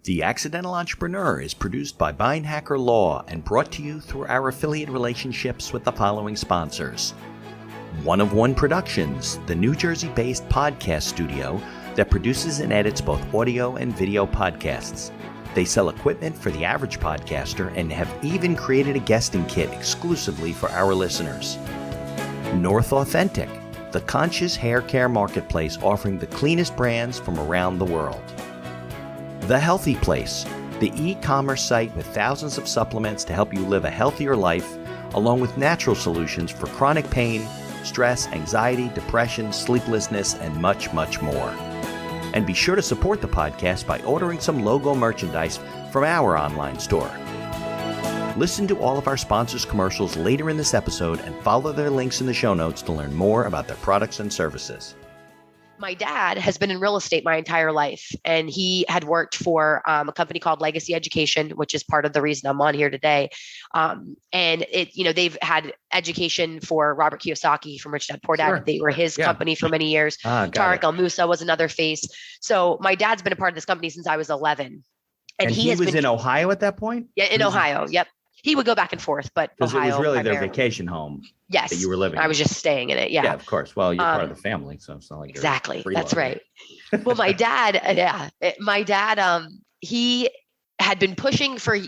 The Accidental Entrepreneur is produced by Beinhacker Law and brought to you through our affiliate relationships with the following sponsors. One of One Productions, the New Jersey-based podcast studio that produces and edits both audio and video podcasts. They sell equipment for the average podcaster and have even created a guesting kit exclusively for our listeners. North Authentic, the conscious hair care marketplace offering the cleanest brands from around the world. The Healthy Place, the e-commerce site with thousands of supplements to help you live a healthier life, along with natural solutions for chronic pain, stress, anxiety, depression, sleeplessness, and much, much more. And be sure to support the podcast by ordering some logo merchandise from our online store. Listen to all of our sponsors' commercials later in this episode and follow their links in the show notes to learn more about their products and services. My dad has been in real estate my entire life, and he had worked for a company called Legacy Education, which is part of the reason I'm on here today. And they've had education for Robert Kiyosaki from Rich Dad Poor Dad. Sure. They were his company for many years. Tariq El Moussa was another face. So my dad's been a part of this company since I was 11. And he was in Ohio at that point? Yeah, in Ohio. Yep. He would go back and forth, but Ohio. It was really primarily their vacation home. Yes. That you were living in. I was just staying in it. Yeah. Yeah, of course. Well, you're part of the family, so it's not like exactly. You're That's right. Well, my dad, he had been pushing for,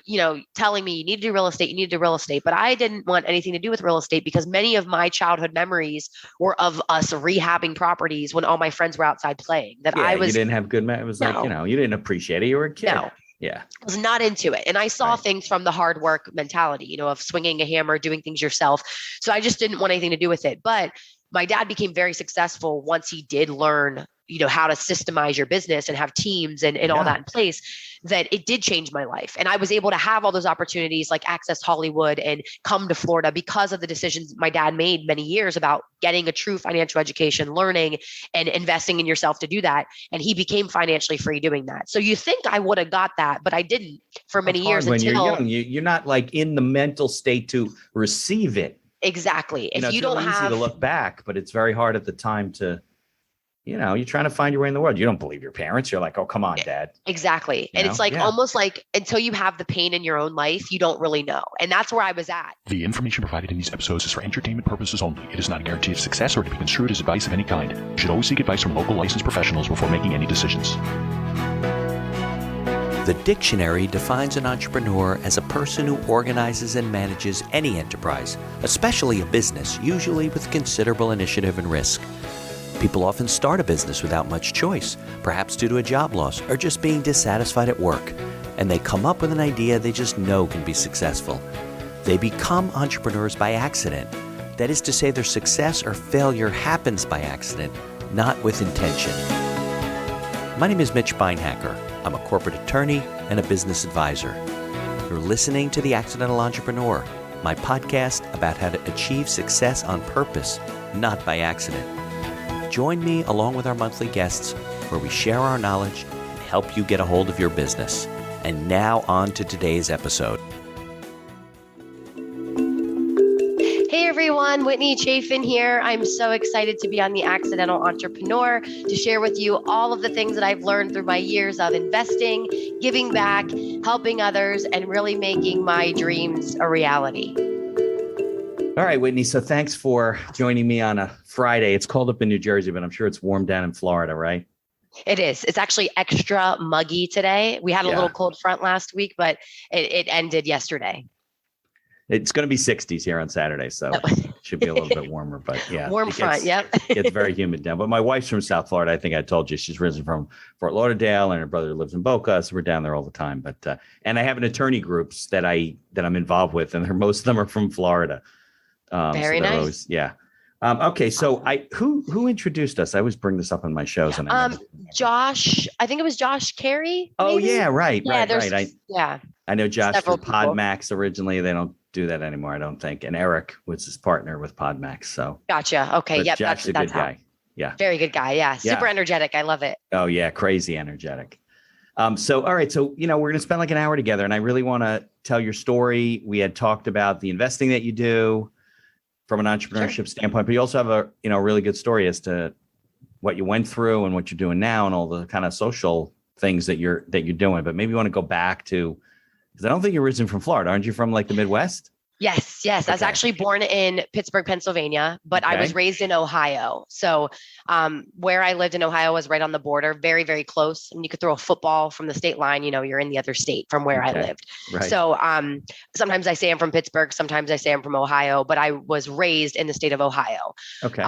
telling me you need to do real estate, but I didn't want anything to do with real estate because many of my childhood memories were of us rehabbing properties when all my friends were outside playing. You didn't have good, it was like, you didn't appreciate it. You were a kid. No. Yeah. I was not into it. And I saw things from the hard work mentality, of swinging a hammer, doing things yourself. So I just didn't want anything to do with it. But my dad became very successful once he did learn, how to systemize your business and have teams and all that in place, that it did change my life. And I was able to have all those opportunities like access Hollywood and come to Florida because of the decisions my dad made many years about getting a true financial education, learning and investing in yourself to do that. And he became financially free doing that. So you think I would have got that, but I didn't for many years when until you're young. You're not like in the mental state to receive it. Exactly. If you don't have, it's easy to look back, but it's very hard at the time to, you're trying to find your way in the world. You don't believe your parents. You're like, oh, come on, Dad. Exactly. And it's like almost like until you have the pain in your own life, you don't really know. And that's where I was at. The information provided in these episodes is for entertainment purposes only. It is not a guarantee of success or to be construed as advice of any kind. You should always seek advice from local licensed professionals before making any decisions. The dictionary defines an entrepreneur as a person who organizes and manages any enterprise, especially a business, usually with considerable initiative and risk. People often start a business without much choice, perhaps due to a job loss or just being dissatisfied at work, and they come up with an idea they just know can be successful. They become entrepreneurs by accident. That is to say, their success or failure happens by accident, not with intention. My name is Mitch Beinhacker. I'm a corporate attorney and a business advisor. You're listening to The Accidental Entrepreneur, my podcast about how to achieve success on purpose, not by accident. Join me along with our monthly guests where we share our knowledge and help you get a hold of your business. And now on to today's episode. Hey everyone, Whitney Chaffin here. I'm so excited to be on The Accidental Entrepreneur to share with you all of the things that I've learned through my years of investing, giving back, helping others, and really making my dreams a reality. All right, Whitney. So thanks for joining me on a Friday. It's cold up in New Jersey, but I'm sure it's warm down in Florida, right? It is. It's actually extra muggy today. We had a little cold front last week, but it ended yesterday. It's going to be 60s here on Saturday, so it should be a little bit warmer, but yeah. Warm front, yep. It gets very humid down. But my wife's from South Florida. I think I told you she's risen from Fort Lauderdale, and her brother lives in Boca, so we're down there all the time. But and I have an attorney groups that I'm involved with, and most of them are from Florida. Very nice. Always, okay, so who introduced us? I always bring this up on my shows. And Josh, I think it was Josh Carey. Oh maybe? yeah, right. I know Josh Several from Podmax originally. They don't do that anymore, I don't think. And Eric was his partner with Podmax. So gotcha. Okay, yep. Josh's a good guy. Yeah, very good guy. Yeah, super energetic. I love it. Oh yeah, crazy energetic. So all right, so we're going to spend like an hour together, and I really want to tell your story. We had talked about the investing that you do from an entrepreneurship standpoint, but you also have a really good story as to what you went through and what you're doing now and all the kind of social things that you're doing, but maybe you want to go back to, because I don't think you're originally from Florida. Aren't you from like the Midwest? Yes. I was actually born in Pittsburgh, Pennsylvania, but I was raised in Ohio. So where I lived in Ohio was right on the border, very, very close. And you could throw a football from the state line, you're in the other state from where I lived. Right. So sometimes I say I'm from Pittsburgh, sometimes I say I'm from Ohio, but I was raised in the state of Ohio. Okay.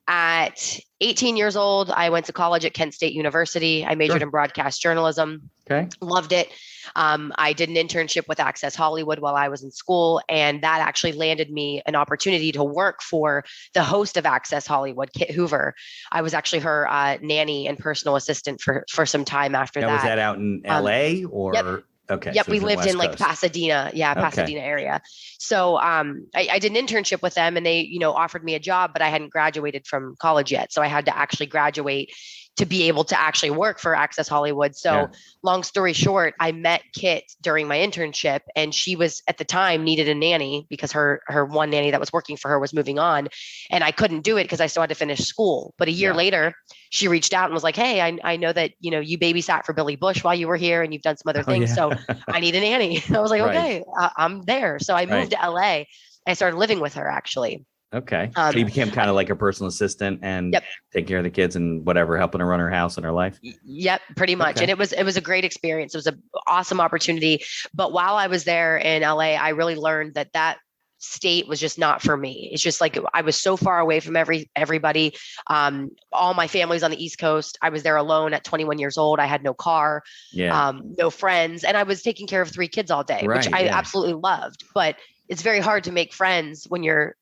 At 18 years old, I went to college at Kent State University. I majored in broadcast journalism. Okay. Loved it. I did an internship with Access Hollywood while I was in school, and that actually landed me an opportunity to work for the host of Access Hollywood, Kit Hoover. I was actually her nanny and personal assistant for some time after that. Was that out in LA or? Yep. Okay. Yep. So we lived in like Pasadena. Yeah. Pasadena area. So I did an internship with them, and they, offered me a job, but I hadn't graduated from college yet. So I had to actually graduate to be able to actually work for Access Hollywood. So long story short, I met Kit during my internship, and she was at the time needed a nanny because her one nanny that was working for her was moving on, and I couldn't do it because I still had to finish school. But a year later, she reached out and was like, "Hey, I know that, you babysat for Billy Bush while you were here, and you've done some other things. So I need a nanny." I was like, okay, I'm there. So I moved to LA. I started living with her actually. Okay. So you became kind of like a personal assistant and take care of the kids and whatever, helping her run her house and her life. Yep, pretty much. Okay. And it was a great experience. It was an awesome opportunity. But while I was there in LA, I really learned that state was just not for me. It's just like I was so far away from everybody. All my family's on the East Coast. I was there alone at 21 years old. I had no car, no friends, and I was taking care of 3 kids all day, which I absolutely loved. But it's very hard to make friends when you're,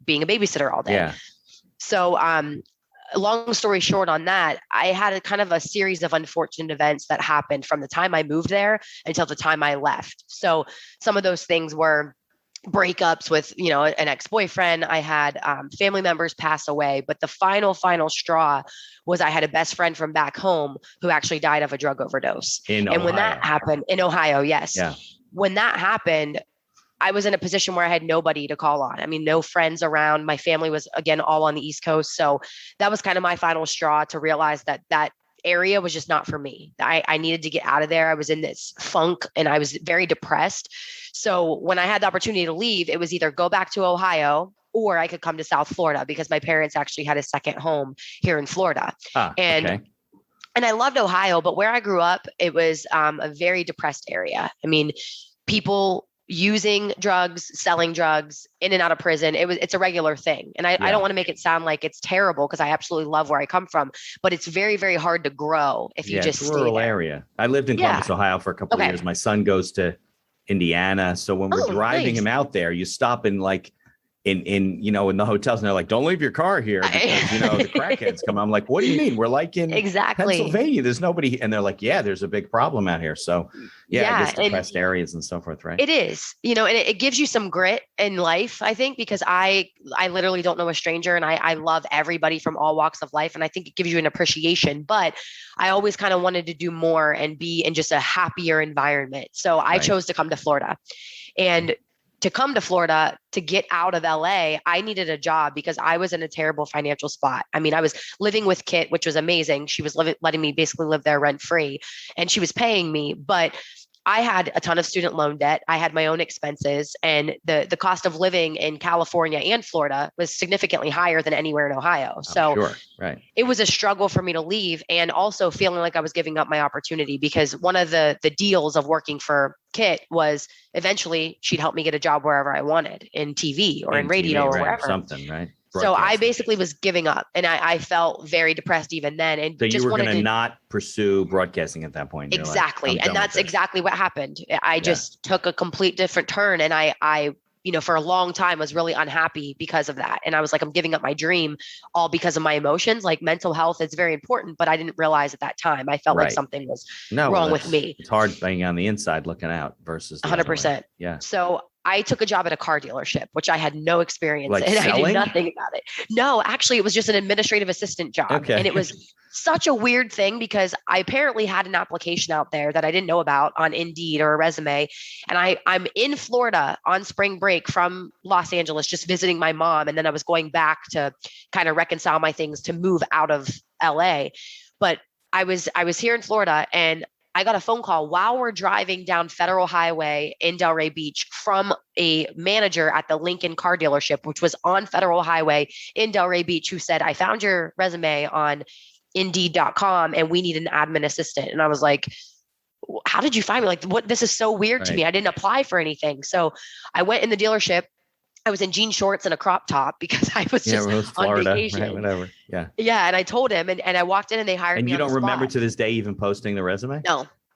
being a babysitter all day. Yeah. So, long story short on that, I had a kind of a series of unfortunate events that happened from the time I moved there until the time I left. So some of those things were breakups with, an ex-boyfriend. I had family members pass away, but the final straw was I had a best friend from back home who actually died of a drug overdose. In Ohio. When that happened in Ohio, yes. Yeah. When that happened, I was in a position where I had nobody to call on. I mean, no friends around. My family was, again, all on the East Coast. So that was kind of my final straw to realize that area was just not for me. I needed to get out of there. I was in this funk and I was very depressed. So when I had the opportunity to leave, it was either go back to Ohio or I could come to South Florida because my parents actually had a second home here in Florida. And I loved Ohio, but where I grew up, it was a very depressed area. I mean, people using drugs, selling drugs, in and out of prison. It's a regular thing. And I don't want to make it sound like it's terrible because I absolutely love where I come from, but it's very, very hard to grow if you just stay rural area. I lived in Columbus, Ohio for a couple of years. My son goes to Indiana. So when we're driving him out there, you stop in like in the hotels and they're like, don't leave your car here because, the crackheads come. I'm like, what do you mean? We're like in Pennsylvania. There's nobody. And they're like, yeah, there's a big problem out here. So I guess depressed areas and so forth, right? It is, and it gives you some grit in life, I think, because I literally don't know a stranger and I love everybody from all walks of life. And I think it gives you an appreciation, but I always kind of wanted to do more and be in just a happier environment. So I chose to come to Florida. And to come to Florida, to get out of LA, I needed a job because I was in a terrible financial spot. I mean, I was living with Kit, which was amazing. She was letting me basically live there rent free and she was paying me, but I had a ton of student loan debt. I had my own expenses and the cost of living in California and Florida was significantly higher than anywhere in Ohio. So it was a struggle for me to leave and also feeling like I was giving up my opportunity because one of the deals of working for Kit was eventually she'd help me get a job wherever I wanted in TV or in radio or wherever. Something, right? So I basically was giving up and I felt very depressed even then. And so you were going to not pursue broadcasting at that point. Exactly. And that's exactly what happened. I just took a complete different turn and I for a long time was really unhappy because of that. And I was like, I'm giving up my dream all because of my emotions. Like mental health is very important, but I didn't realize at that time. I felt like something was wrong with me. It's hard being on the inside looking out versus 100%. Yeah. So I took a job at a car dealership, which I had no experience in. I knew nothing about it. No, actually, it was just an administrative assistant job. Okay. And it was such a weird thing because I apparently had an application out there that I didn't know about on Indeed or a resume. And I'm in Florida on spring break from Los Angeles, just visiting my mom. And then I was going back to kind of reconcile my things to move out of LA. But I was here in Florida, and I got a phone call while we're driving down Federal Highway in Delray Beach from a manager at the Lincoln car dealership, which was on Federal Highway in Delray Beach, who said, I found your resume on Indeed.com and we need an admin assistant. And I was like, how did you find me? Like, what? This is so weird to me. I didn't apply for anything. So I went in the dealership. I was in jean shorts and a crop top because I was just Florida, on vacation. Right, whatever. Yeah. Yeah. And I told him, and I walked in and they hired me. And you don't remember to this day even posting the resume?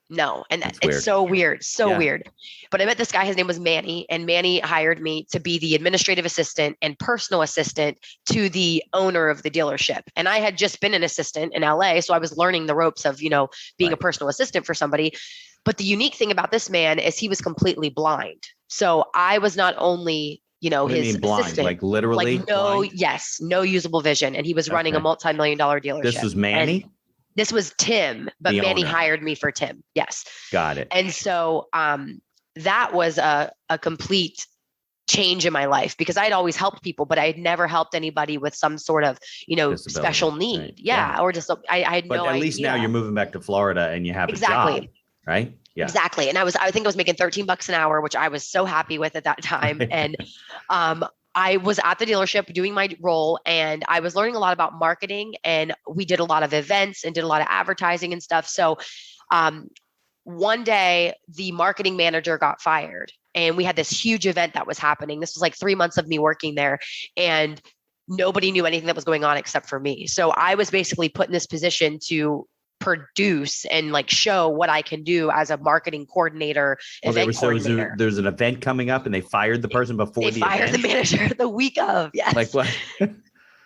No. And it's so weird. So weird. But I met this guy, his name was Manny, and Manny hired me to be the administrative assistant and personal assistant to the owner of the dealership. And I had just been an assistant in LA. So I was learning the ropes of, being a personal assistant for somebody. But the unique thing about this man is he was completely blind. So I was not only his blind, assistant, like literally no usable vision. And he was running a multi-million-dollar dealership. This was Manny? And this was Tim, but the Manny owner hired me for Tim. Yes. Got it. And so that was a complete change in my life, because I'd always helped people, but I had never helped anybody with some sort of, disability, special need. Right? Yeah. Or just, I had no idea. But at least now you're moving back to Florida and you have a job, right? Yeah. Exactly. And I think I was making $13 an hour, which I was so happy with at that time. And I was at the dealership doing my role, and I was learning a lot about marketing, and we did a lot of events and did a lot of advertising and stuff. So one day the marketing manager got fired, and we had this huge event that was happening. This was like 3 months of me working there, and nobody knew anything that was going on except for me. So I was basically put in this position to produce and like show what I can do as a marketing coordinator. Coordinator. There's an event coming up, and they fired the person before the event. They fired the manager the week of. Yes. Like what?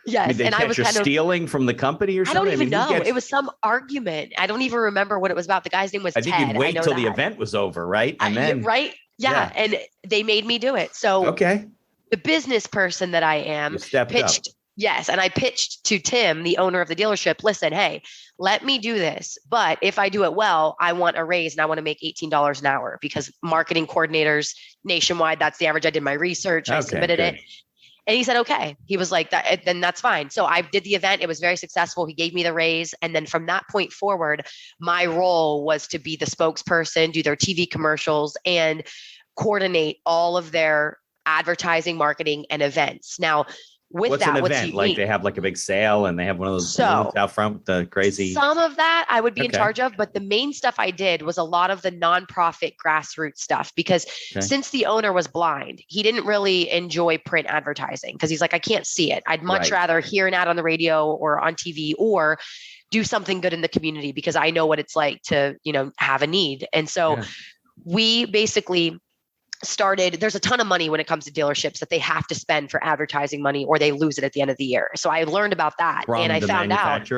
Yes. And I was kind of stealing from the company or something. I don't even know. It was some argument. I don't even remember what it was about. The guy's name was Ted. I think you'd wait till the event was over, right? And then right. Yeah. And they made me do it. So the business person that I am pitched up. Yes. And I pitched to Tim, the owner of the dealership, listen, hey, let me do this. But if I do it well, I want a raise and I want to make $18 an hour, because marketing coordinators nationwide, that's the average. I did my research. I submitted it. And he said, okay. He was like, then that's fine. So I did the event. It was very successful. He gave me the raise. And then from that point forward, my role was to be the spokesperson, do their TV commercials, and coordinate all of their advertising, marketing, and events. Now, what's an event? Like they have like a big sale and they have one of those out front, the crazy. Some of that I would be in charge of, but the main stuff I did was a lot of the nonprofit grassroots stuff, because since the owner was blind, he didn't really enjoy print advertising, because he's like, I can't see it. I'd much rather hear an ad on the radio or on TV, or do something good in the community, because I know what it's like to, have a need. And so we basically there's a ton of money when it comes to dealerships that they have to spend for advertising money, or they lose it at the end of the year. So I learned about that, and I found out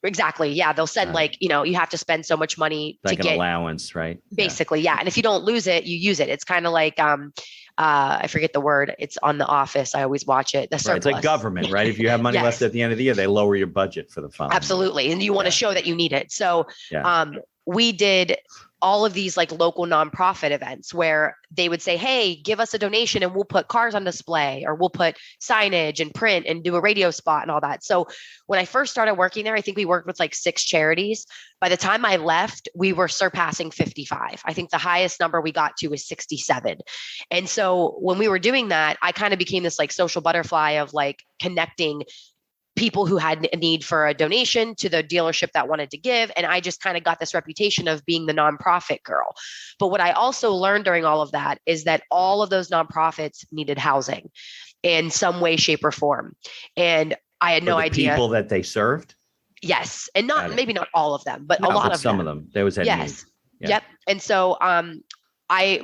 exactly. Yeah. They'll send you have to spend so much money like to get an allowance, right? Basically. Yeah. And if you don't lose it, you use it. It's kind of like, I forget the word. It's on The Office. I always watch it. The surplus. It's like government, right? If you have money left at the end of the year, they lower your budget for the fund. Absolutely. And you want to show that you need it. So we did all of these like local nonprofit events where they would say, hey, give us a donation and we'll put cars on display, or we'll put signage and print and do a radio spot and all that. So when I first started working there, I think we worked with like 6 charities. By the time I left, we were surpassing 55. I think the highest number we got to was 67. And so when we were doing that, I kind of became this like social butterfly of like connecting people who had a need for a donation to the dealership that wanted to give. And I just kind of got this reputation of being the nonprofit girl. But what I also learned during all of that is that all of those nonprofits needed housing in some way, shape, or form. And I had no idea. People that they served? Yes. And maybe not all of them, but a lot of some of them. They was yes. Yep. And so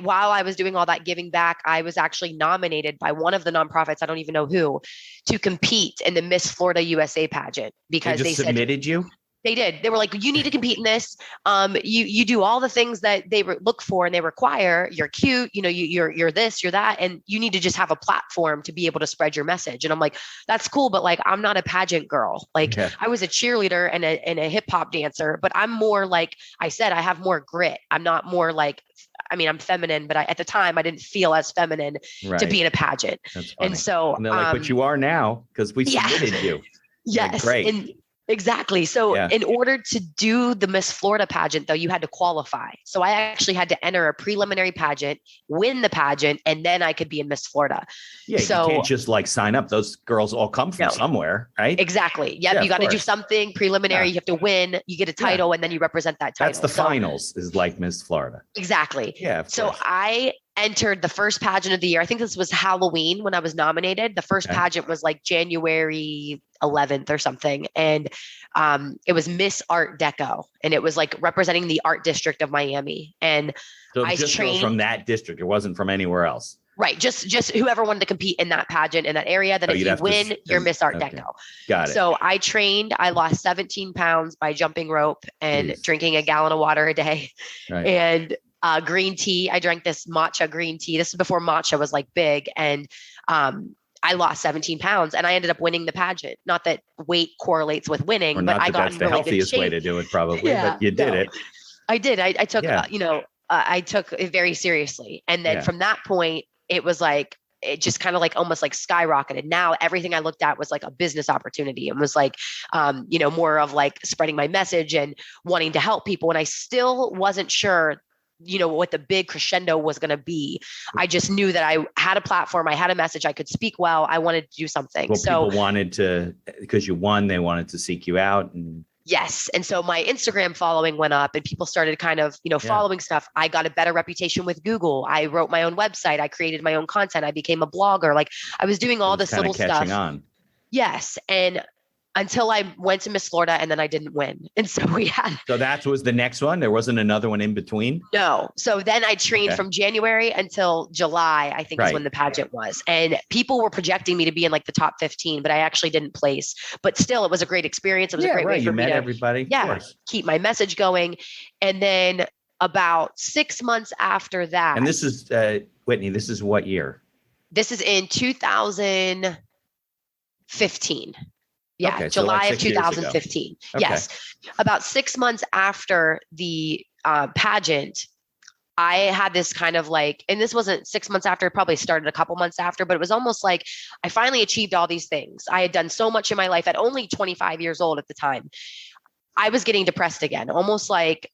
while I was doing all that giving back, I was actually nominated by one of the nonprofits, I don't even know who, to compete in the Miss Florida USA pageant, because they submitted you. They did. They were like, you need to compete in this. You do all the things that they look for and they require. You're cute. You're this, you're that. And you need to just have a platform to be able to spread your message. And I'm like, that's cool. But like, I'm not a pageant girl. Like I was a cheerleader and a hip hop dancer, but I'm more like I said, I have more grit. I'm not more like, I'm feminine, but at the time I didn't feel as feminine to be in a pageant. And so, and they're like, but you are now because we submitted you. Yes. Like, great. Exactly. So Yeah. in order to do the Miss Florida pageant, though, you had to qualify. So I actually had to enter a preliminary pageant, win the pageant, and then I could be in Miss Florida. Yeah, So, you can't just like sign up. Those girls all come from somewhere, right? Exactly. Yep. Yeah, you got to do course. something preliminary. You have to win. You get a title, and then you represent that title. That's the finals is like Miss Florida. Exactly. Yeah. So I entered the first pageant of the year. I think this was Halloween when I was nominated. The first pageant was like January 11th or something. And it was Miss Art Deco. And it was like representing the art district of Miami. And so I just trained from that district. It wasn't from anywhere else. Right. Just whoever wanted to compete in that pageant in that area. Then if you win, you're Miss Art Deco. Got it. So I trained. I lost 17 pounds by jumping rope and drinking a gallon of water a day. Right. And green tea. I drank this matcha green tea. This is before matcha was like big. And I lost 17 pounds and I ended up winning the pageant. Not that weight correlates with winning, Or but not I that got that's in the really healthiest good shape. way to do it, probably. But you did it. I did. I took, I took it very seriously. And then from that point, it was like, it just kind of like almost like skyrocketed. Now everything I looked at was like a business opportunity and was like, more of like spreading my message and wanting to help people. And I still wasn't sure, what the big crescendo was going to be. I just knew that I had a platform. I had a message. I could speak well. I wanted to do something. Well, so people wanted to, because you won, they wanted to seek you out. And yes. And so my Instagram following went up and people started kind of, following stuff. I got a better reputation with Google. I wrote my own website. I created my own content. I became a blogger. Like I was doing all this little stuff. On. Yes. And until I went to Miss Florida and then I didn't win. And so So that was the next one. There wasn't another one in between. No. So then I trained from January until July, I think is when the pageant was. And people were projecting me to be in like the top 15, but I actually didn't place. But still, it was a great experience. It was a great way for me to everybody. Keep my message going. And then about 6 months after that. And this is, Whitney, this is what year? This is in 2015. Yeah, okay, July so of 2015. Okay. Yes. About 6 months after the pageant, I had this kind of like, and this wasn't 6 months after, it probably started a couple months after, but it was almost like I finally achieved all these things. I had done so much in my life at only 25 years old at the time. I was getting depressed again, almost like,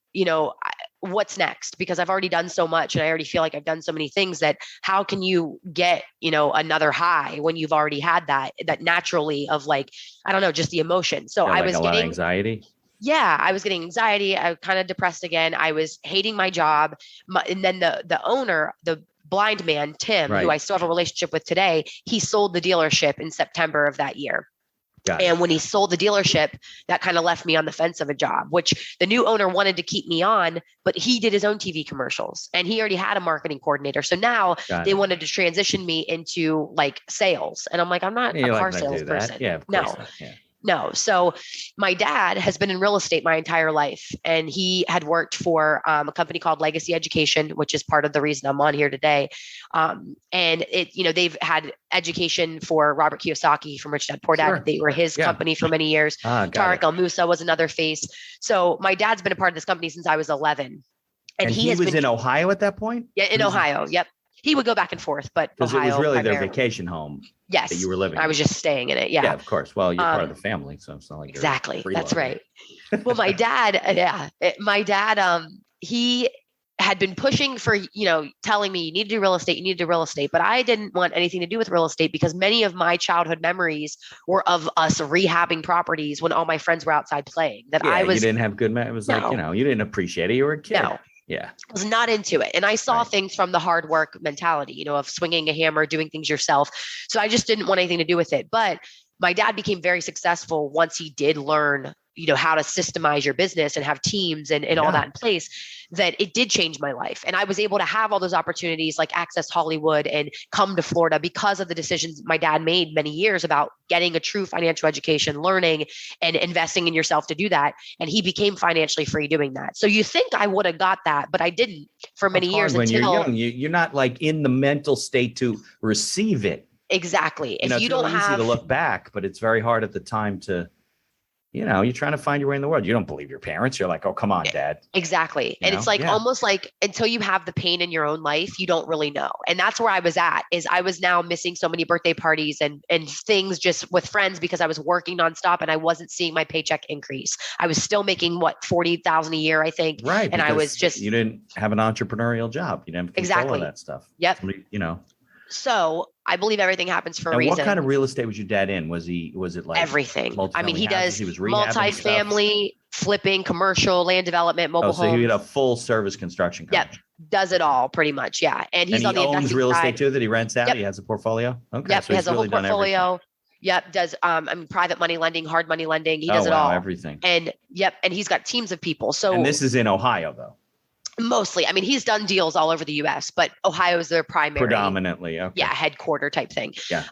what's next? Because I've already done so much and I already feel like I've done so many things that how can you get, another high when you've already had that naturally of like, I don't know, just the emotion. So I was getting anxiety. Yeah, I was getting anxiety. I was kind of depressed again. I was hating my job. And then the owner, the blind man, Tim, who I still have a relationship with today, he sold the dealership in September of that year. And when he sold the dealership, that kind of left me on the fence of a job, which the new owner wanted to keep me on, but he did his own TV commercials and he already had a marketing coordinator. So now they wanted to transition me into like sales. And I'm like, I'm not a car salesperson. Yeah, of course not. Yeah. No. So my dad has been in real estate my entire life. And he had worked for a company called Legacy Education, which is part of the reason I'm on here today. And they've had education for Robert Kiyosaki from Rich Dad Poor Dad. They were his company for many years. Tariq El Moussa was another face. So my dad's been a part of this company since I was 11. And he was in Ohio at that point? Yeah, in Ohio. Yep. He would go back and forth, but Ohio, it was really their vacation home. Yes, that you were living. I was just staying in it. Yeah, of course. Well, you're part of the family, so it's not like exactly. That's right. Well, my dad, he had been pushing for, telling me you need to do real estate, you need to do real estate, but I didn't want anything to do with real estate because many of my childhood memories were of us rehabbing properties when all my friends were outside playing. You didn't have good. It was like you didn't appreciate it. You were a kid. No. Yeah. I was not into it. And I saw things from the hard work mentality, of swinging a hammer, doing things yourself. So I just didn't want anything to do with it. But my dad became very successful once he did learn, how to systemize your business and have teams and all that in place, that it did change my life. And I was able to have all those opportunities like access Hollywood and come to Florida because of the decisions my dad made many years about getting a true financial education, learning and investing in yourself to do that. And he became financially free doing that. So you think I would have got that, but I didn't for many years when until you're young. You're not like in the mental state to receive it. Exactly. If you don't have, it's easy to look back, but it's very hard at the time to you're trying to find your way in the world. You don't believe your parents. You're like, oh, come on, Dad. Exactly. And it's like almost like until you have the pain in your own life, you don't really know. And that's where I was at, is I was now missing so many birthday parties and things just with friends because I was working nonstop and I wasn't seeing my paycheck increase. I was still making $40,000 a year, I think. Right. And I was just, you didn't have an entrepreneurial job. You didn't have control of that stuff. Yep. Somebody, So I believe everything happens for a reason. What kind of real estate was your dad in? Was it like everything? I mean, he houses? does He was multifamily, flipping, commercial, land development, mobile homes. So he had a full service construction company. Yep. Does it all pretty much. Yeah. And he's on the investing owns real side. estate too that he rents out. Yep. He has a portfolio. Okay. Yep. So he has a whole portfolio. Yep. Does private money lending, hard money lending. He does it all. Everything. And and he's got teams of people. So and this is in Ohio though. Mostly. I mean, he's done deals all over the US, but Ohio is their primary. Predominantly. Okay. Yeah. Headquarter type thing. Yeah.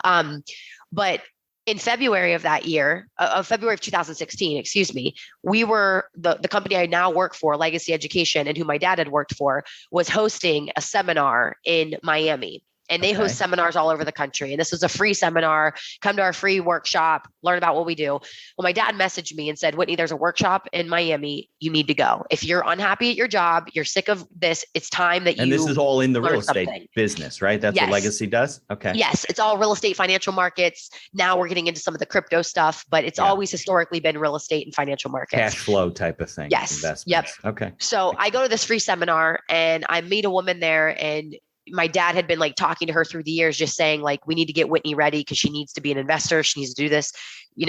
But in February of that year, February of 2016, excuse me, we were the company I now work for, Legacy Education, and who my dad had worked for, was hosting a seminar in Miami. And they host seminars all over the country. And this was a free seminar. Come to our free workshop, learn about what we do. Well, my dad messaged me and said, Whitney, there's a workshop in Miami. You need to go. If you're unhappy at your job, you're sick of this, it's time that And this is all in the real estate business, right? That's what Legacy does? Okay. Yes. It's all real estate, financial markets. Now we're getting into some of the crypto stuff, but it's always historically been real estate and financial markets. Cash flow type of thing. Yes. Investments. Yep. Okay. So I go to this free seminar and I meet a woman there, and my dad had been like talking to her through the years, just saying like, we need to get Whitney ready because she needs to be an investor. She needs to do this.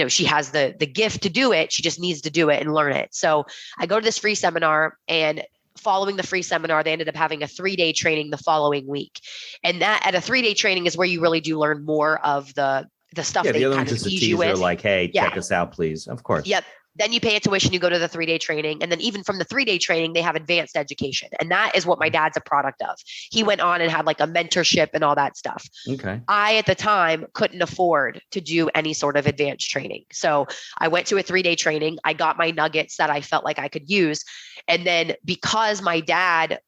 She has the gift to do it. She just needs to do it and learn it. So I go to this free seminar, and following the free seminar, they ended up having a 3-day training the following week. And that at a 3-day training is where you really do learn more of the stuff that you kind of tease you with. Like, hey, check us out, please. Of course. Yep. Then you pay a tuition, you go to the 3-day training. And then even from the 3-day training, they have advanced education. And that is what my dad's a product of. He went on and had like a mentorship and all that stuff. Okay. I, at the time, couldn't afford to do any sort of advanced training. So I went to a 3-day training. I got my nuggets that I felt like I could use. And then because my dad,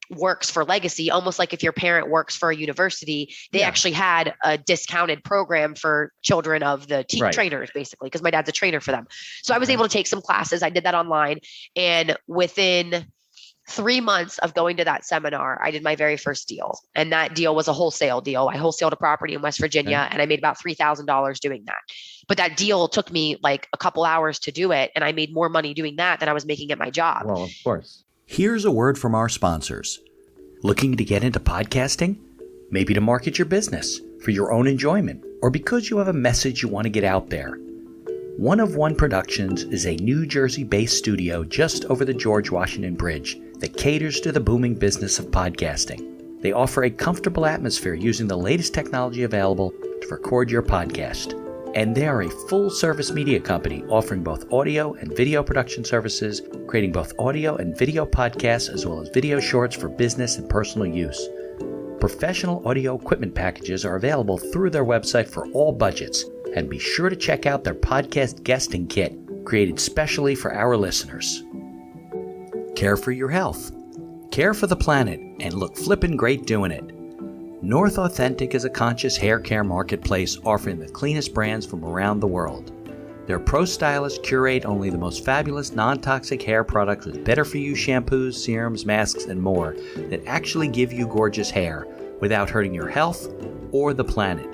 works for Legacy, almost like if your parent works for a university, they actually had a discounted program for children of the trainers, basically, because my dad's a trainer for them. So I was able to take some classes. I did that online. And within 3 months of going to that seminar, I did my very first deal. And that deal was a wholesale deal. I wholesaled a property in West Virginia, and I made about $3,000 doing that. But that deal took me like a couple hours to do it. And I made more money doing that than I was making at my job. Well, of course. Here's a word from our sponsors. Looking to get into podcasting? Maybe to market your business for your own enjoyment, or because you have a message you want to get out there. One of One Productions is a New Jersey-based studio just over the George Washington Bridge that caters to the booming business of podcasting. They offer a comfortable atmosphere using the latest technology available to record your podcast. And they are a full-service media company offering both audio and video production services, creating both audio and video podcasts as well as video shorts for business and personal use. Professional audio equipment packages are available through their website for all budgets, and be sure to check out their podcast guesting kit, created specially for our listeners. Care for your health, care for the planet, and look flippin' great doing it. North Authentic is a conscious hair care marketplace offering the cleanest brands from around the world. Their pro stylists curate only the most fabulous non-toxic hair products with better-for-you shampoos, serums, masks, and more that actually give you gorgeous hair without hurting your health or the planet.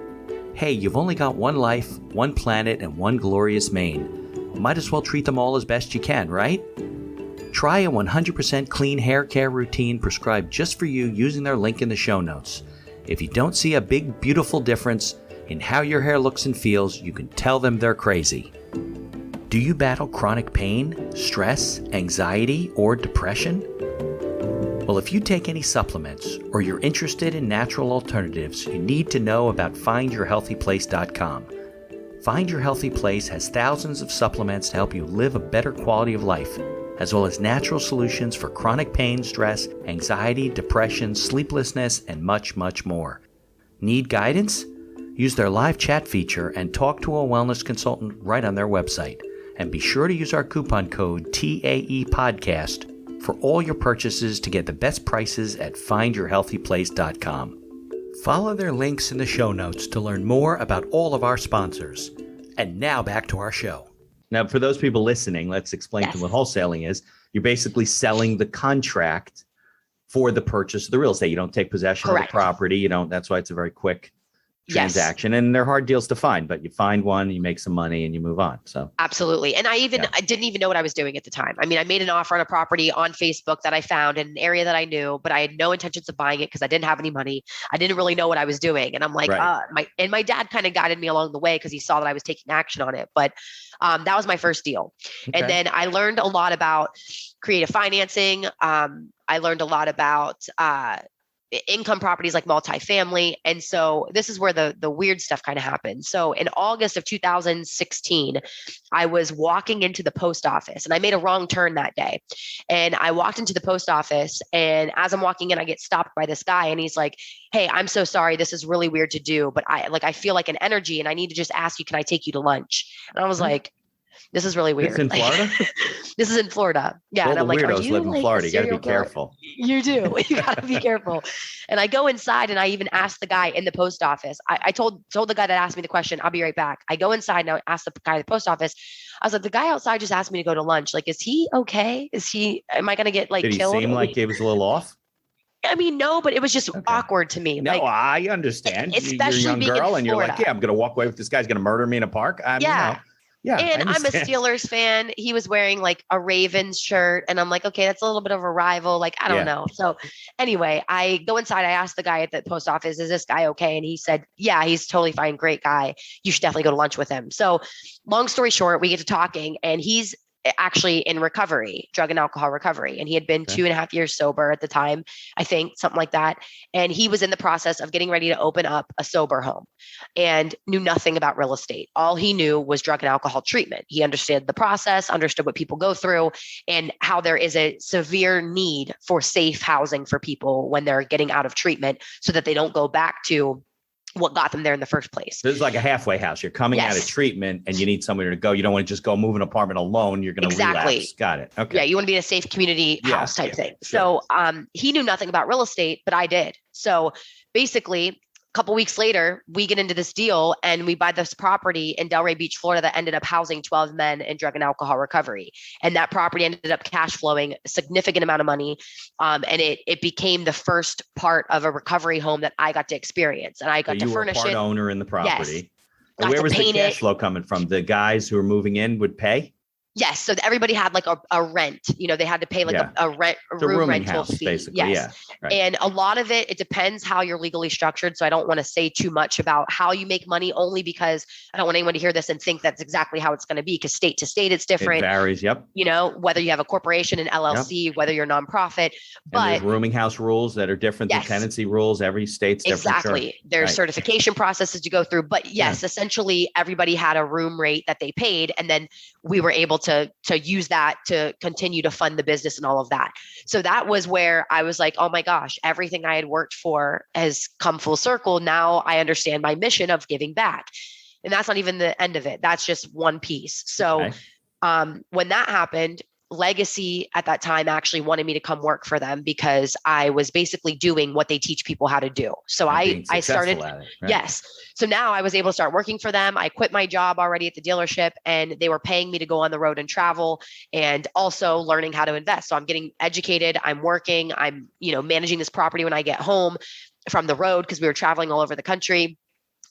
Hey, you've only got one life, one planet, and one glorious mane. Might as well treat them all as best you can, right? Try a 100% clean hair care routine prescribed just for you using their link in the show notes. If you don't see a big, beautiful difference in how your hair looks and feels, you can tell them they're crazy. Do you battle chronic pain, stress, anxiety, or depression? Well, if you take any supplements or you're interested in natural alternatives, you need to know about FindYourHealthyPlace.com. Find Your Healthy Place has thousands of supplements to help you live a better quality of life, as well as natural solutions for chronic pain, stress, anxiety, depression, sleeplessness, and much, much more. Need guidance? Use their live chat feature and talk to a wellness consultant right on their website. And be sure to use our coupon code TAEPodcast for all your purchases to get the best prices at FindYourHealthyPlace.com. Follow their links in the show notes to learn more about all of our sponsors. And now back to our show. Now, for those people listening, let's explain to them what wholesaling is. You're basically selling the contract for the purchase of the real estate. You don't take possession of the property. You don't. That's why it's a very quick transaction, and they're hard deals to find, but you find one, you make some money, and you move on. So absolutely. And I didn't even know what I was doing at the time. I mean, I made an offer on a property on Facebook that I found in an area that I knew, but I had no intentions of buying it because I didn't have any money. I didn't really know what I was doing. And I'm like, my dad kind of guided me along the way because he saw that I was taking action on it. But that was my first deal. Okay. And then I learned a lot about creative financing. I learned a lot about income properties like multifamily. And so this is where the weird stuff kind of happened. So in August of 2016, I was walking into the post office and I made a wrong turn that day. And I walked into the post office, and as I'm walking in, I get stopped by this guy, and he's like, "Hey, I'm so sorry. This is really weird to do, but I feel like an energy, and I need to just ask you, can I take you to lunch?" And I was like, this is really weird. It's in Florida? This is in Florida. Yeah. Well, and I'm like, weirdos live in Florida. You got to be careful. You do. You got to be careful. And I go inside, and I even asked the guy in the post office. I told the guy that asked me the question, "I'll be right back." I go inside and I asked the guy at the post office. I was like, "The guy outside just asked me to go to lunch. Like, is he okay? Am I going to get killed?" Did he seem like he was a little off? I mean, no, but it was just awkward to me. No, I understand. Especially you're a young girl, and you're like, Florida. "Yeah, I'm going to walk away with this guy's going to murder me in a park." Yeah, and I'm a Steelers fan. He was wearing like a Ravens shirt, and I'm like, okay, that's a little bit of a rival. Like, I don't know. So anyway, I go inside. I asked the guy at the post office, "Is this guy okay?" And he said, "Yeah, he's totally fine. Great guy. You should definitely go to lunch with him." So long story short, we get to talking, and he's actually in recovery, drug and alcohol recovery. And he had been 2.5 years sober at the time, I think, something like that. And he was in the process of getting ready to open up a sober home and knew nothing about real estate. All he knew was drug and alcohol treatment. He understood the process, understood what people go through, and how there is a severe need for safe housing for people when they're getting out of treatment so that they don't go back to what got them there in the first place. This is like a halfway house. You're coming out of treatment and you need somewhere to go. You don't want to just go move an apartment alone. You're going to relapse. Got it. Okay. Yeah. You want to be in a safe community house type thing. Sure. So he knew nothing about real estate, but I did. So basically, a couple weeks later, we get into this deal and we buy this property in Delray Beach, Florida, that ended up housing 12 men in drug and alcohol recovery. And that property ended up cash flowing a significant amount of money. And it became the first part of a recovery home that I got to experience. And I got to furnish it. You were part owner in the property. Yes. Where was the cash flow coming from? The guys who were moving in would pay? Yes. So everybody had like a rent, they had to pay like a room rental fee. Basically. Yes. Yeah. Right. And a lot of it depends how you're legally structured. So I don't want to say too much about how you make money, only because I don't want anyone to hear this and think that's exactly how it's going to be, because state to state, it's different. It varies. Yep. Whether you have a corporation, an LLC, whether you're nonprofit, but and there's rooming house rules that are different than tenancy rules. Every state's different. Exactly. Sure. There's certification processes to go through, but yes, essentially everybody had a room rate that they paid. And then we were able to use that to continue to fund the business and all of that. So that was where I was like, oh my gosh, everything I had worked for has come full circle. Now I understand my mission of giving back. And that's not even the end of it. That's just one piece. So when that happened, Legacy at that time actually wanted me to come work for them because I was basically doing what they teach people how to do. So I started, yes. So now I was able to start working for them. I quit my job already at the dealership, and they were paying me to go on the road and travel, and also learning how to invest. So I'm getting educated. I'm working. I'm, managing this property when I get home from the road, because we were traveling all over the country.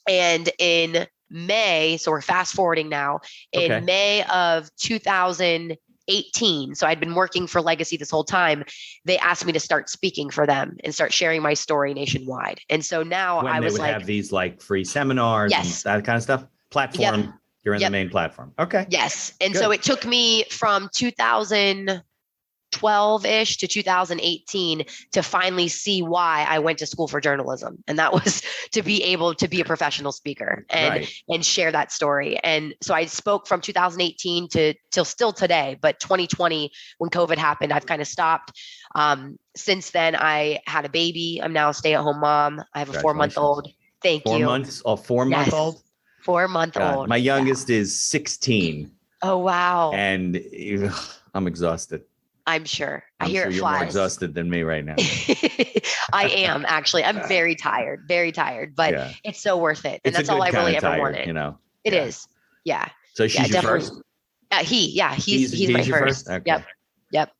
And in May, so we're fast forwarding now, in May of 2018, so I'd been working for Legacy this whole time, they asked me to start speaking for them and start sharing my story nationwide. And so now I was like, have these like free seminars and that kind of stuff. Platform. You're in the main platform. Okay. Yes. And so it took me from 2012-ish to 2018 to finally see why I went to school for journalism. And that was to be able to be a professional speaker and share that story. And so I spoke from 2018 till still today, but 2020, when COVID happened, I've kind of stopped. Since then I had a baby. I'm now a stay-at-home mom. I have a 4-month-old. Thank you. 4 months, a 4-month-old? 4-month-old. My youngest is 16. Oh, wow. And I'm exhausted. I'm sure. I hear it you're flies. More exhausted than me right now. I am actually. I'm very tired, but it's so worth it. And that's all I really ever wanted. It is. Yeah. So she's your first? He's my your first. Okay. Yep.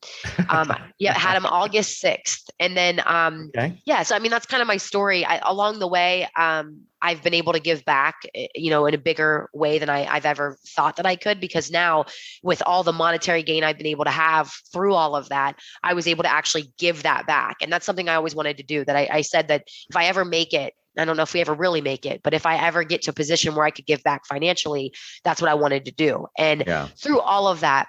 Had him August 6th. And then, so, I mean, that's kind of my story. Along the way, I've been able to give back, in a bigger way than I've ever thought that I could, because now with all the monetary gain I've been able to have through all of that, I was able to actually give that back. And that's something I always wanted to do, that I said that if I ever make it, I don't know if we ever really make it, but if I ever get to a position where I could give back financially, that's what I wanted to do. And through all of that,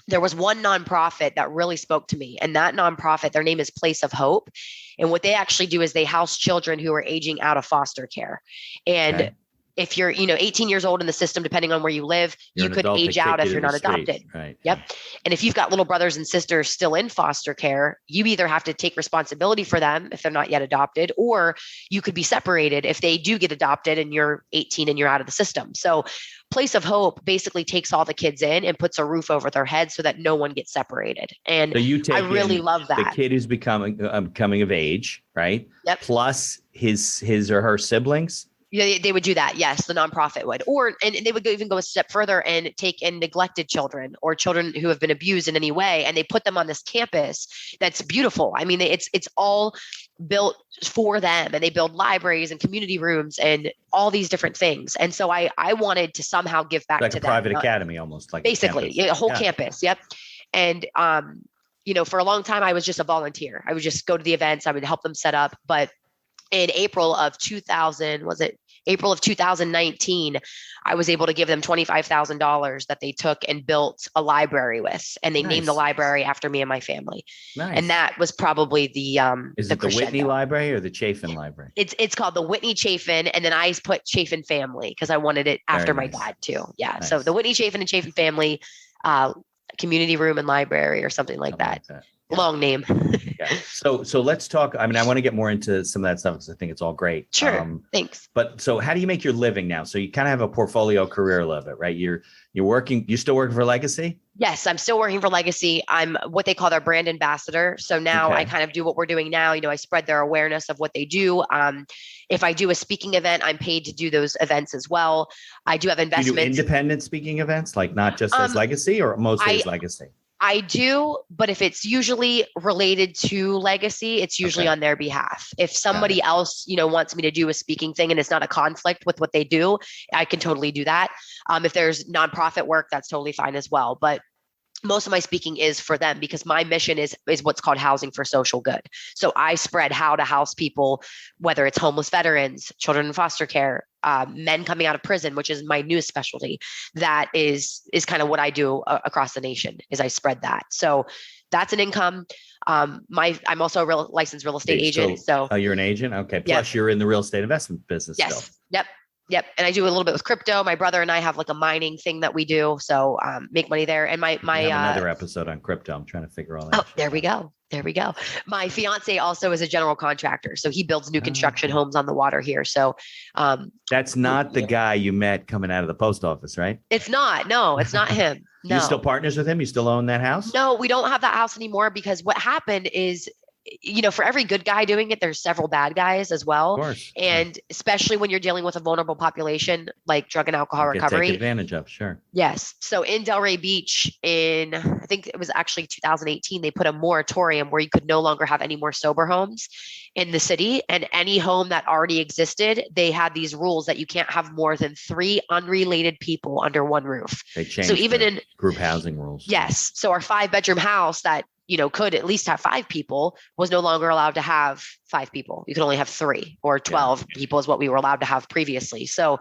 there was one nonprofit that really spoke to me. And that nonprofit, their name is Place of Hope. And what they actually do is they house children who are aging out of foster care. And if you're, 18 years old in the system, depending on where you live, you could age out if you're not adopted. Right. Yep. And if you've got little brothers and sisters still in foster care, you either have to take responsibility for them if they're not yet adopted, or you could be separated if they do get adopted and you're 18 and you're out of the system. So Place of Hope basically takes all the kids in and puts a roof over their heads so that no one gets separated. And I really love that. The kid who's coming of age, right? Yep. Plus his or her siblings. Yeah, they would do that. Yes, the nonprofit would. And they would even go a step further and take in neglected children or children who have been abused in any way. And they put them on this campus that's beautiful. I mean, it's all built for them, and they build libraries and community rooms and all these different things. And so I wanted to somehow give back to them. Like a private academy, almost like basically a whole campus. Yep. And, for a long time, I was just a volunteer. I would just go to the events. I would help them set up. But in April of 2019, I was able to give them $25,000 that they took and built a library with, and they named the library after me and my family. Nice. And that was probably the is it the Whitney Library or the Chaffin Library? It's called the Whitney Chaffin, and then I put Chaffin Family because I wanted it after my dad too. Yeah. Nice. So the Whitney Chaffin and Chaffin Family community room and library or something like that. Long name. So let's talk. I mean, I want to get more into some of that stuff because I think it's all great. Sure. Thanks. But so how do you make your living now? So you kind of have a portfolio career a little bit, right? You're still working for Legacy? Yes, I'm still working for Legacy. I'm what they call their brand ambassador. So now I kind of do what we're doing now. I spread their awareness of what they do. If I do a speaking event, I'm paid to do those events as well. I do have investments. You do independent speaking events, like not just as Legacy or mostly as Legacy? I do, but if it's usually related to Legacy, it's usually on their behalf. If somebody else, wants me to do a speaking thing and it's not a conflict with what they do, I can totally do that. If there's nonprofit work, that's totally fine as well. But most of my speaking is for them because my mission is what's called housing for social good. So I spread how to house people, whether it's homeless veterans, children in foster care, men coming out of prison, which is my newest specialty. That is kind of what I do across the nation is I spread that. So that's an income. I'm also a licensed real estate agent. So you're an agent. Okay. Plus you're in the real estate investment business. Yes. Still. Yep. And I do a little bit with crypto. My brother and I have like a mining thing that we do. So make money there. And my another episode on crypto. I'm trying to figure all that out. There we go. My fiance also is a general contractor. So he builds new construction homes on the water here. So that's not the guy you met coming out of the post office, right? It's not. No, it's not him. No. You still partners with him? You still own that house? No, we don't have that house anymore because what happened is, for every good guy doing it, there's several bad guys as well. Of course. And especially when you're dealing with a vulnerable population like drug and alcohol recovery. Take advantage of, sure. Yes. So in Delray Beach I think it was actually 2018, they put a moratorium where you could no longer have any more sober homes in the city. And any home that already existed, they had these rules that you can't have more than 3 unrelated people under one roof. They changed so even in group housing rules. Yes. So our 5-bedroom house that could at least have 5 people was no longer allowed to have 5 people. You could only have 3 or 12 people is what we were allowed to have previously. So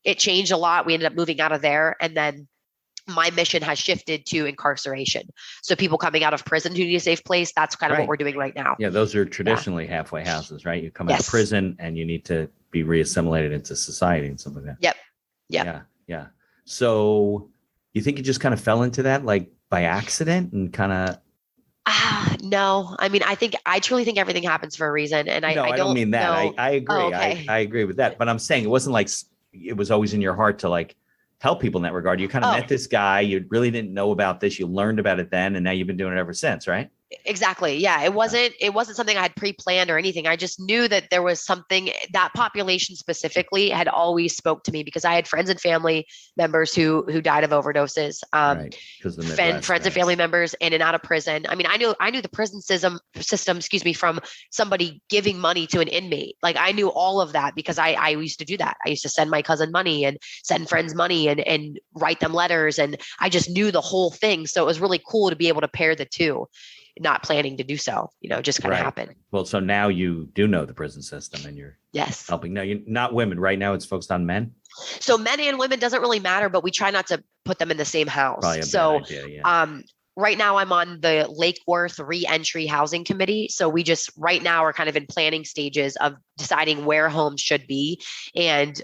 it changed a lot. We ended up moving out of there. And then my mission has shifted to incarceration. So people coming out of prison who need a safe place, that's kind of what we're doing right now. Yeah. Those are traditionally halfway houses, right? You come out of prison and you need to be reassimilated into society and something like that. Yep. Yeah. So you think you just kind of fell into that like by accident and kind of... No, I mean, I truly think everything happens for a reason. And I don't mean that. I agree. Oh, okay. I agree with that. But I'm saying it wasn't like it was always in your heart to like help people in that regard. You kind of met this guy. You really didn't know about this. You learned about it then. And now you've been doing it ever since, right? Exactly. Yeah. It wasn't something I had pre-planned or anything. I just knew that there was something, that population specifically had always spoke to me because I had friends and family members who died of overdoses. Right. Because the Midwest, Friends and family members in and out of prison. I mean, I knew the prison system, from somebody giving money to an inmate. Like I knew all of that because I used to do that. I used to send my cousin money and send friends money and write them letters. And I just knew the whole thing. So it was really cool to be able to pair the two. Not planning to do so, just kind of happened. Well, so now you do know the prison system and you're helping. No, you're not women. Right now it's focused on men. So men and women doesn't really matter, but we try not to put them in the same house. So right now I'm on the Lake Worth Reentry Housing Committee. So we just right now are kind of in planning stages of deciding where homes should be and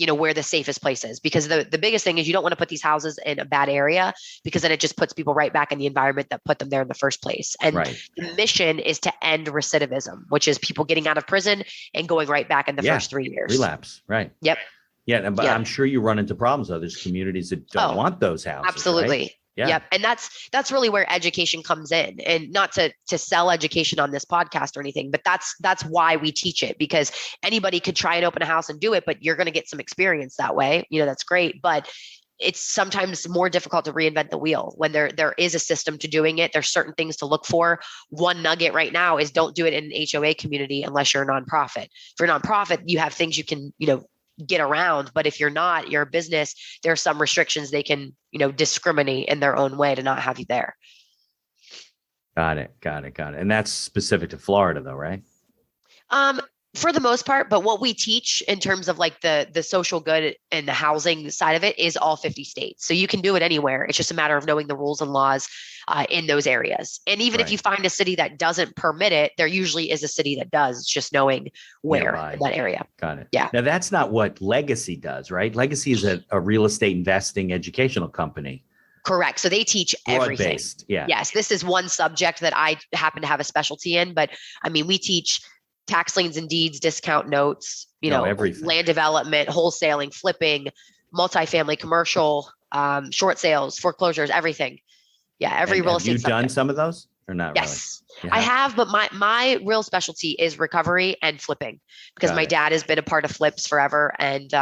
where the safest place is, because the biggest thing is you don't want to put these houses in a bad area because then it just puts people right back in the environment that put them there in the first place. And the mission is to end recidivism, which is people getting out of prison and going right back in the first 3 years. Relapse. Right. Yep. Yeah. But I'm sure you run into problems though. There's communities that don't want those houses. Absolutely. Right? Yeah. Yep. And that's really where education comes in, and not to sell education on this podcast or anything, but that's why we teach it, because anybody could try and open a house and do it, but you're going to get some experience that way. That's great. But it's sometimes more difficult to reinvent the wheel when there is a system to doing it. There's certain things to look for. One nugget right now is don't do it in an HOA community unless you're a nonprofit. If you're a nonprofit, you have things you can, get around. But if you're not, you're a business, there are some restrictions they can, discriminate in their own way to not have you there. Got it. And that's specific to Florida though, right? For the most part, but what we teach in terms of like the social good and the housing side of it is all 50 states. So you can do it anywhere. It's just a matter of knowing the rules and laws in those areas. And even if you find a city that doesn't permit it, there usually is a city that does. It's just knowing where in that area. Got it. Yeah. Now that's not what Legacy does, right? Legacy is a real estate investing educational company. Correct. So they teach everything. Yeah. Yes. This is one subject that I happen to have a specialty in, but I mean, we teach tax liens and deeds, discount notes, everything. Land development, wholesaling, flipping, multifamily, commercial, short sales, foreclosures, everything. Yeah, every real estate. Have you done some of those or not? Yes, really? I have, but my real specialty is recovery and flipping, because my dad has been a part of flips forever, and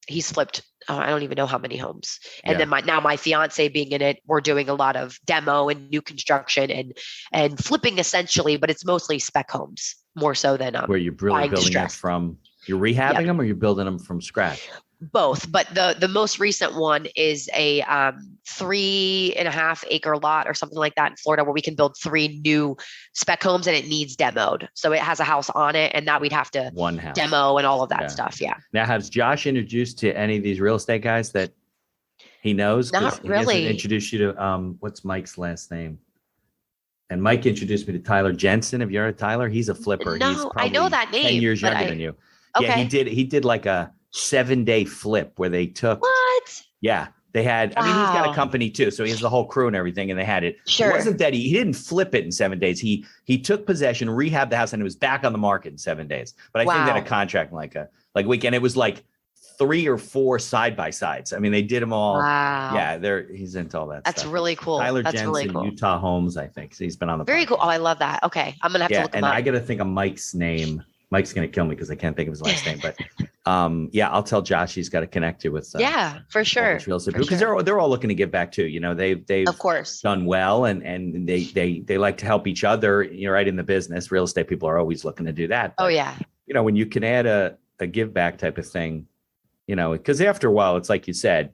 he's flipped. I don't even know how many homes. And then my fiance being in it, we're doing a lot of demo and new construction and flipping essentially, but it's mostly spec homes more so than where you're really building it from. You're rehabbing them, or you're building them from scratch? Both, but the most recent one is a 3.5 acre lot or something like that in Florida, where we can build 3 new spec homes, and it needs demoed. So it has a house on it, and that we'd have to demo and all of that stuff. Yeah. Now, has Josh introduced to any of these real estate guys that he knows? Not really. He introduced you to what's Mike's last name? And Mike introduced me to Tyler Jensen. Have you heard of Tyler? He's a flipper. No, He's I know that name. 10 years younger than you. Okay. Yeah, he did like a 7-day flip where they took. What? Yeah. They had, I mean, he's got a company too, so he has the whole crew and everything, and they had it. Sure. It wasn't that he didn't flip it in 7 days. He took possession, rehabbed the house, and it was back on the market in 7 days. But I think they had a contract like weekend. It was like 3 or 4 side by sides. I mean, they did them all. Wow. Yeah, he's into all that. That's stuff. really cool. Tyler That's Jensen, really cool. Utah Homes, I think. So he's been on the very podcast. cool. Oh, I love that. Okay, I'm gonna have to look him up. And I got to think of Mike's name. Mike's going to kill me because I can't think of his last name, but I'll tell Josh he's got to connect you with. For sure. Because they're all looking to give back too. They've of course done well, and they like to help each other. Right in the business, real estate people are always looking to do that. But, when you can add a give back type of thing, because after a while, it's like you said,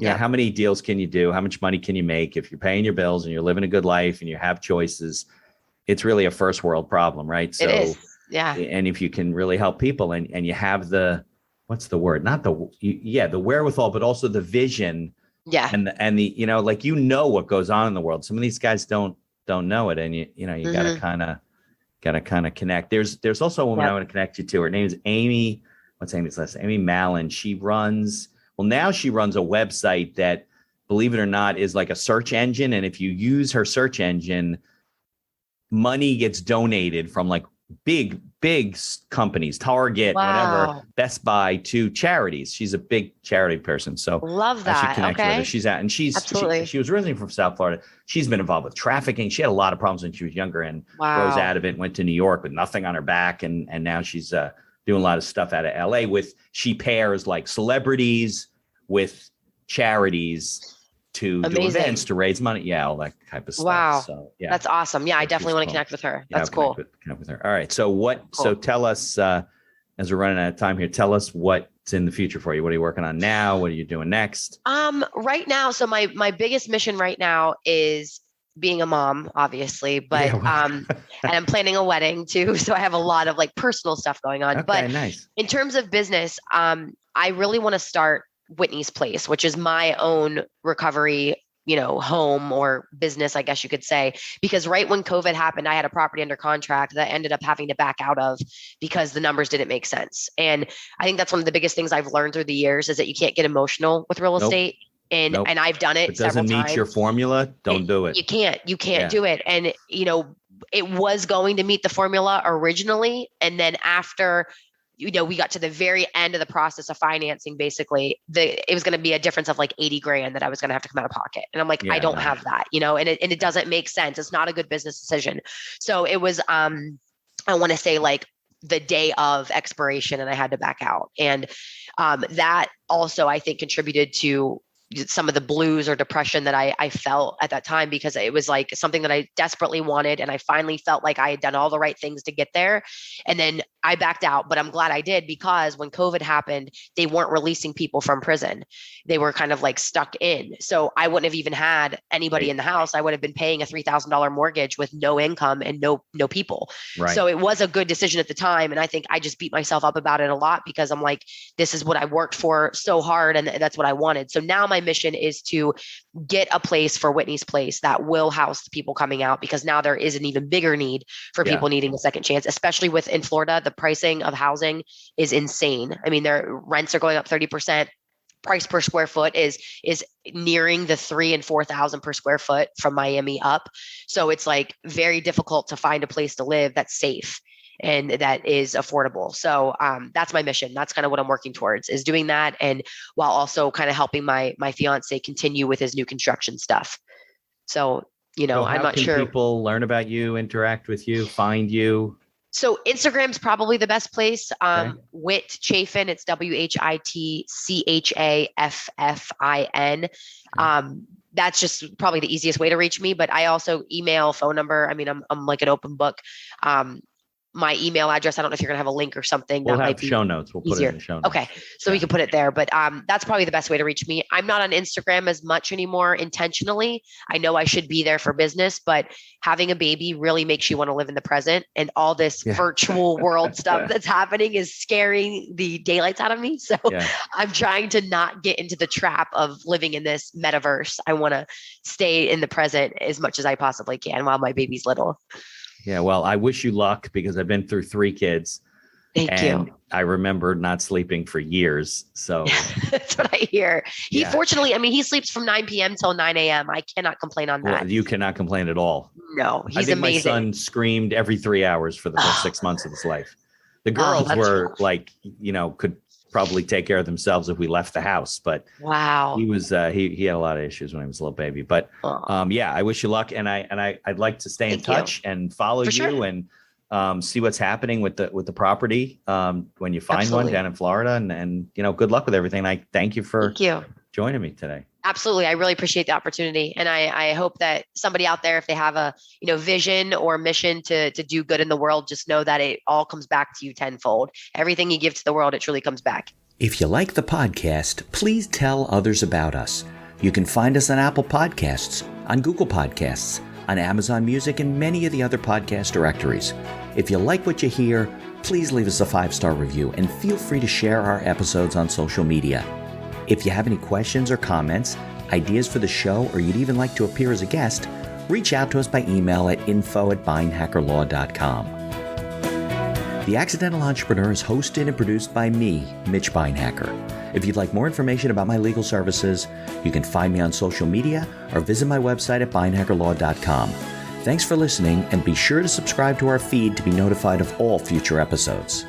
how many deals can you do? How much money can you make if you're paying your bills and you're living a good life and you have choices? It's really a first world problem, right? So. It is. Yeah. And if you can really help people and you have the wherewithal, but also the vision. Yeah. And the what goes on in the world. Some of these guys don't know it. And you gotta kind of connect. There's also a woman I want to connect you to. Her name is Amy. What's Amy's last name? Amy Mallon. Now she runs a website that, believe it or not, is like a search engine. And if you use her search engine, money gets donated from like big companies, Target, whatever, Best Buy, to charities. She's a big charity person. So love that. I should connect with her. She's at, and she was originally from South Florida. She's been involved with trafficking. She had a lot of problems when she was younger and rose out of it, went to New York with nothing on her back. And now she's doing a lot of stuff out of LA she pairs like celebrities with charities to do events to raise money. Yeah, all that type of stuff. Wow. So yeah, that's awesome. Yeah, I definitely want to connect with her. That's cool. Connect with her. All right. So so tell us, as we're running out of time here, tell us what's in the future for you. What are you working on now? What are you doing next? Right now, so my biggest mission right now is being a mom, obviously, but and I'm planning a wedding too. So I have a lot of like personal stuff going on. But nice. In terms of business, I really want to start Whitney's Place, which is my own recovery, home or business, I guess you could say, because right when COVID happened, I had a property under contract that I ended up having to back out of because the numbers didn't make sense. And I think that's one of the biggest things I've learned through the years is that you can't get emotional with real estate. And I've done it. If it doesn't meet your formula, don't do it. You can't do it. And, it was going to meet the formula originally. And then after we got to the very end of the process of financing, basically it was going to be a difference of like 80 grand that I was going to have to come out of pocket. And I'm like, I don't have that, and it doesn't make sense. It's not a good business decision. So it was, I want to say like the day of expiration and I had to back out. And that also, I think, contributed to some of the blues or depression that I felt at that time, because it was like something that I desperately wanted. And I finally felt like I had done all the right things to get there. And then I backed out, but I'm glad I did, because when COVID happened, they weren't releasing people from prison. They were kind of like stuck in. So I wouldn't have even had anybody in the house. I would have been paying a $3,000 mortgage with no income and no people. Right. So it was a good decision at the time. And I think I just beat myself up about it a lot, because I'm like, this is what I worked for so hard. And that's what I wanted. So now my mission is to get a place for Whitney's Place that will house the people coming out, because now there is an even bigger need for people needing a second chance, especially in Florida. The pricing of housing is insane. I mean, their rents are going up 30%. Price per square foot is nearing the 3,000 and 4,000 per square foot from Miami up. So it's like very difficult to find a place to live that's safe and that is affordable. So that's my mission. That's kind of what I'm working towards, is doing that. And while also kind of helping my fiance continue with his new construction stuff. So, I'm not sure. People learn about you, interact with you, find you. So Instagram's probably the best place. Whit Chaffin, it's WhitChaffin. That's just probably the easiest way to reach me. But I also email, phone number. I mean, I'm like an open book. My email address, I don't know if you're going to have a link or something. We'll have show notes. We'll put it in the show notes. Okay. So we can put it there, but that's probably the best way to reach me. I'm not on Instagram as much anymore intentionally. I know I should be there for business, but having a baby really makes you want to live in the present, and all this virtual world stuff that's happening is scaring the daylights out of me. So I'm trying to not get into the trap of living in this metaverse. I want to stay in the present as much as I possibly can while my baby's little. Yeah, well, I wish you luck, because I've been through 3 kids. Thank you. I remember not sleeping for years. So that's what I hear. He fortunately, he sleeps from 9 p.m. till 9 a.m. I cannot complain on that. Well, you cannot complain at all. No, he's amazing. My son screamed every 3 hours for the first 6 months of his life. The girls were like, could probably take care of themselves if we left the house, but he was he had a lot of issues when he was a little baby. But I wish you luck, and I'd like to stay in touch and follow you and see what's happening with the property when you find one down in Florida, and good luck with everything. I thank you for joining me today. Absolutely. I really appreciate the opportunity. And I hope that somebody out there, if they have a, vision or mission to do good in the world, just know that it all comes back to you tenfold. Everything you give to the world, it truly comes back. If you like the podcast, please tell others about us. You can find us on Apple Podcasts, on Google Podcasts, on Amazon Music, and many of the other podcast directories. If you like what you hear, please leave us a 5-star review, and feel free to share our episodes on social media. If you have any questions or comments, ideas for the show, or you'd even like to appear as a guest, reach out to us by email at info@beinhackerlaw.com. The Accidental Entrepreneur is hosted and produced by me, Mitch Beinhacker. If you'd like more information about my legal services, you can find me on social media or visit my website at beinhackerlaw.com. Thanks for listening, and be sure to subscribe to our feed to be notified of all future episodes.